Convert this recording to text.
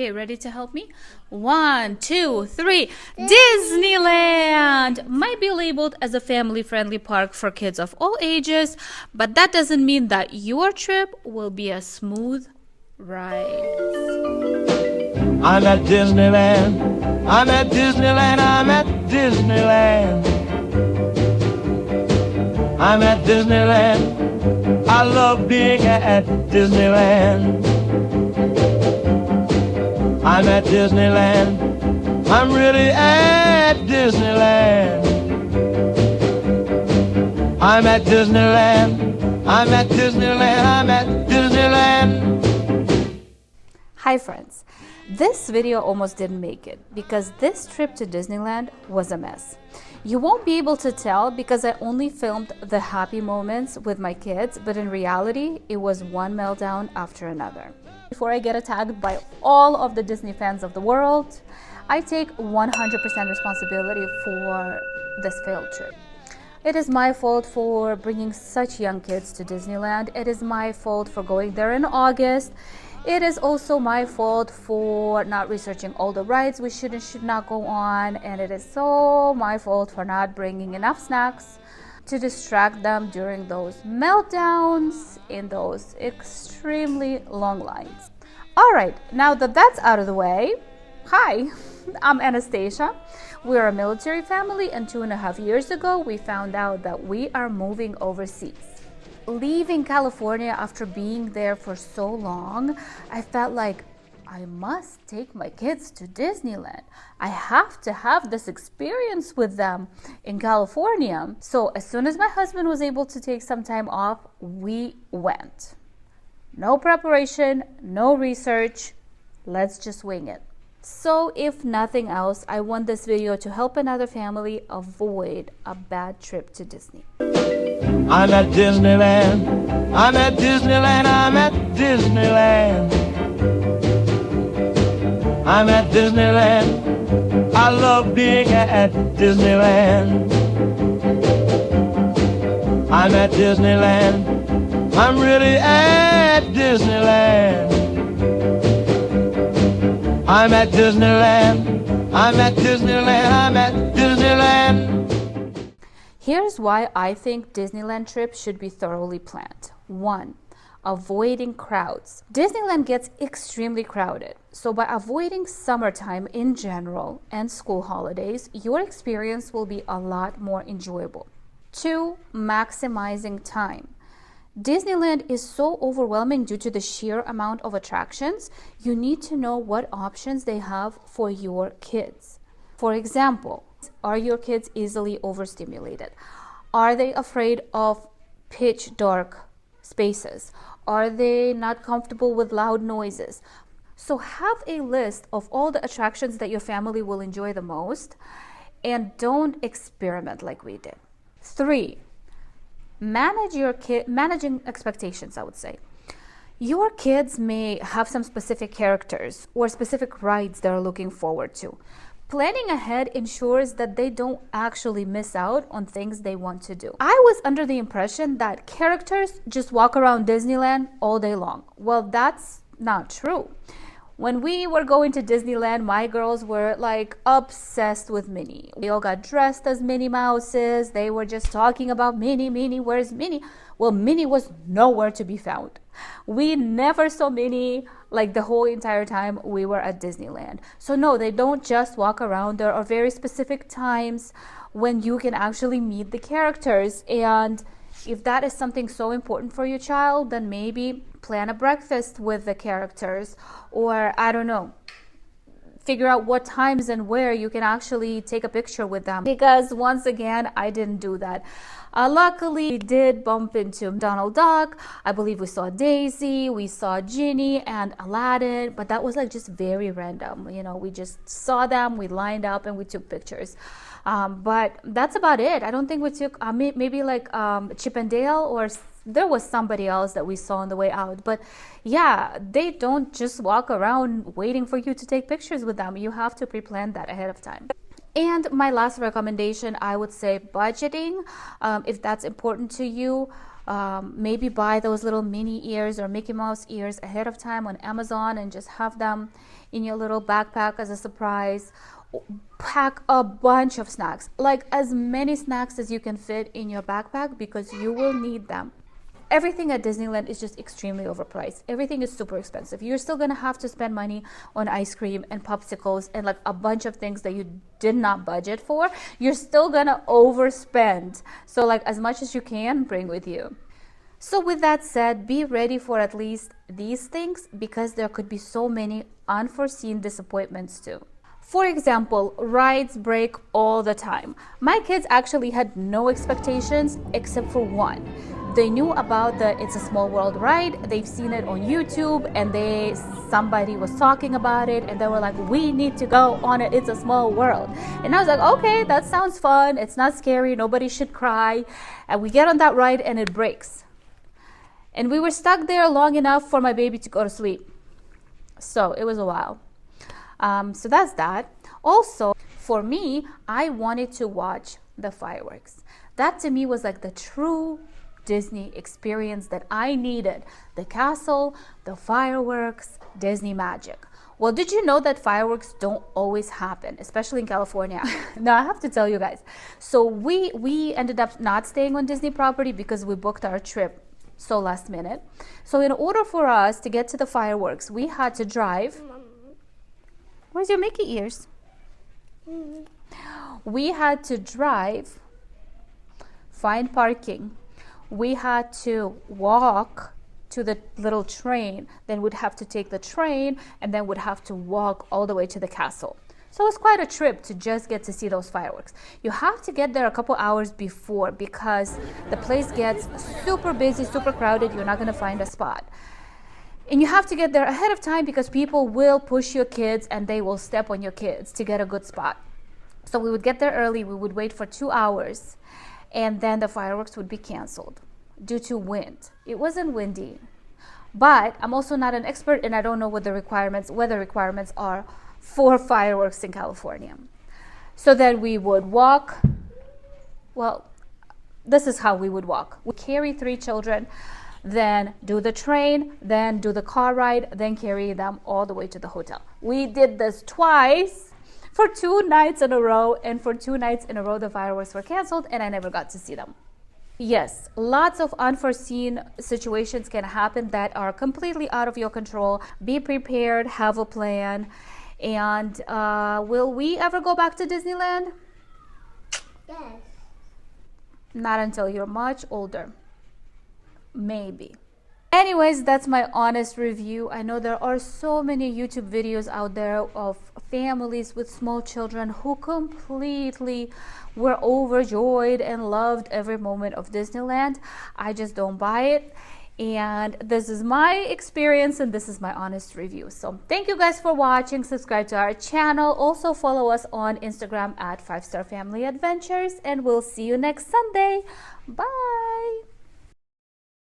Okay, ready to help me? 1, 2, 3. Disneyland might be labeled as a family-friendly park for kids of all ages, but that doesn't mean that your trip will be a smooth ride. I'm at Disneyland. I'm at Disneyland. I'm at Disneyland. I'm at Disneyland. I love being at Disneyland. I'm at Disneyland. I'm really at Disneyland. I'm at Disneyland. I'm at Disneyland. I'm at Disneyland. Hi friends, this video almost didn't make it because this trip to Disneyland was a mess. You won't be able to tell because I only filmed the happy moments with my kids, but in reality, it was one meltdown after another. Before I get attacked by all of the Disney fans of the world, I take 100% responsibility for this failed trip. It is my fault for bringing such young kids to Disneyland. It is my fault for going there in August. It is also my fault for not researching all the rides we should and should not go on, and it is so my fault for not bringing enough snacks to distract them during those meltdowns in those extremely long lines. All right, now that that's out of the way, hi, I'm Anastasia. We're a military family, and 2.5 years ago, we found out that we are moving overseas. Leaving California after being there for so long, I felt like I must take my kids to Disneyland. I have to have this experience with them in California. So as soon as my husband was able to take some time off, we went. No preparation, no research. Let's just wing it. So if nothing else, I want this video to help another family avoid a bad trip to Disney. I'm at Disneyland. I'm at Disneyland. I'm at Disneyland. I'm at Disneyland. I love being at Disneyland. I'm at Disneyland. I'm really at Disneyland. I'm at Disneyland. I'm at Disneyland. I'm at Disneyland. Here's why I think Disneyland trips should be thoroughly planned. 1. Avoiding crowds. Disneyland gets extremely crowded, so by avoiding summertime in general and school holidays, your experience will be a lot more enjoyable. 2. Maximizing time. Disneyland is so overwhelming due to the sheer amount of attractions. You need to know what options they have for your kids. For example, are your kids easily overstimulated? Are they afraid of pitch dark spaces? Are they not comfortable with loud noises? So have a list of all the attractions that your family will enjoy the most, and don't experiment like we did. 3. Managing expectations, I would say. Your kids may have some specific characters or specific rides they're looking forward to. Planning ahead ensures that they don't actually miss out on things they want to do. I was under the impression that characters just walk around Disneyland all day long. Well, that's not true. When we were going to Disneyland, my girls were like obsessed with Minnie. We all got dressed as Minnie Mouses. They were just talking about Minnie, where's Minnie? Well, Minnie was nowhere to be found. We never saw Minnie like the whole entire time we were at Disneyland. So no, they don't just walk around. There are very specific times when you can actually meet the characters. And if that is something so important for your child, then maybe plan a breakfast with the characters, or I don't know, figure out what times and where you can actually take a picture with them. Because once again, I didn't do that. Luckily, we did bump into Donald Duck. I believe we saw Daisy, we saw Ginny and Aladdin, but that was like just very random. You know, we just saw them, we lined up and we took pictures. But that's about it. I don't think we took maybe like Chip and Dale, or there was somebody else that we saw on the way out. But yeah, they don't just walk around waiting for you to take pictures with them. You have to pre-plan that ahead of time. And my last recommendation, I would say budgeting. If that's important to you, Maybe buy those little mini ears or Mickey Mouse ears ahead of time on Amazon and just have them in your little backpack as a surprise. Pack a bunch of snacks, like as many snacks as you can fit in your backpack, because you will need them. Everything at Disneyland is just extremely overpriced. Everything is super expensive. You're still gonna have to spend money on ice cream and popsicles and like a bunch of things that you did not budget for. You're still gonna overspend. So like as much as you can, bring with you. So with that said, be ready for at least these things, because there could be so many unforeseen disappointments too. For example, rides break all the time. My kids actually had no expectations except for one. They knew about the It's a Small World ride. They've seen it on YouTube, and somebody was talking about it, and they were like, we need to go on it. It's a Small World. And I was like, okay, that sounds fun. It's not scary. Nobody should cry. And we get on that ride and it breaks. And we were stuck there long enough for my baby to go to sleep. So it was a while. So that's that. Also, for me, I wanted to watch the fireworks. That to me was like the true Disney experience that I needed. The castle, the fireworks, Disney magic. Well, did you know that fireworks don't always happen, especially in California? Now, I have to tell you guys. So we ended up not staying on Disney property because we booked our trip so last minute. So in order for us to get to the fireworks, we had to drive. Where's your Mickey ears? We had to drive, find parking. We had to walk to the little train, then we'd have to take the train, and then would have to walk all the way to the castle. So it's quite a trip to just get to see those fireworks. You have to get there a couple hours before, because the place gets super busy, super crowded. You're not going to find a spot. And you have to get there ahead of time, because people will push your kids and they will step on your kids to get a good spot. So we would get there early. We would wait for 2 hours, and then the fireworks would be canceled due to wind. It wasn't windy, but I'm also not an expert, and I don't know what the weather requirements are for fireworks in California. So then we would walk. Well, this is how we would walk. We carry 3 children, then do the train, then do the car ride, then carry them all the way to the hotel. We did this twice for 2 nights in a row, and for 2 nights in a row the fireworks were canceled and I never got to see them. Yes, lots of unforeseen situations can happen that are completely out of your control. Be prepared, have a plan. And will we ever go back to Disneyland? Yes. Not until you're much older. Maybe. Anyways, that's my honest review. I know there are so many YouTube videos out there of families with small children who completely were overjoyed and loved every moment of Disneyland. I just don't buy it. And this is my experience, and this is my honest review. So thank you guys for watching. Subscribe to our channel. Also follow us on Instagram at 5 Star Family Adventures, and we'll see you next Sunday. Bye.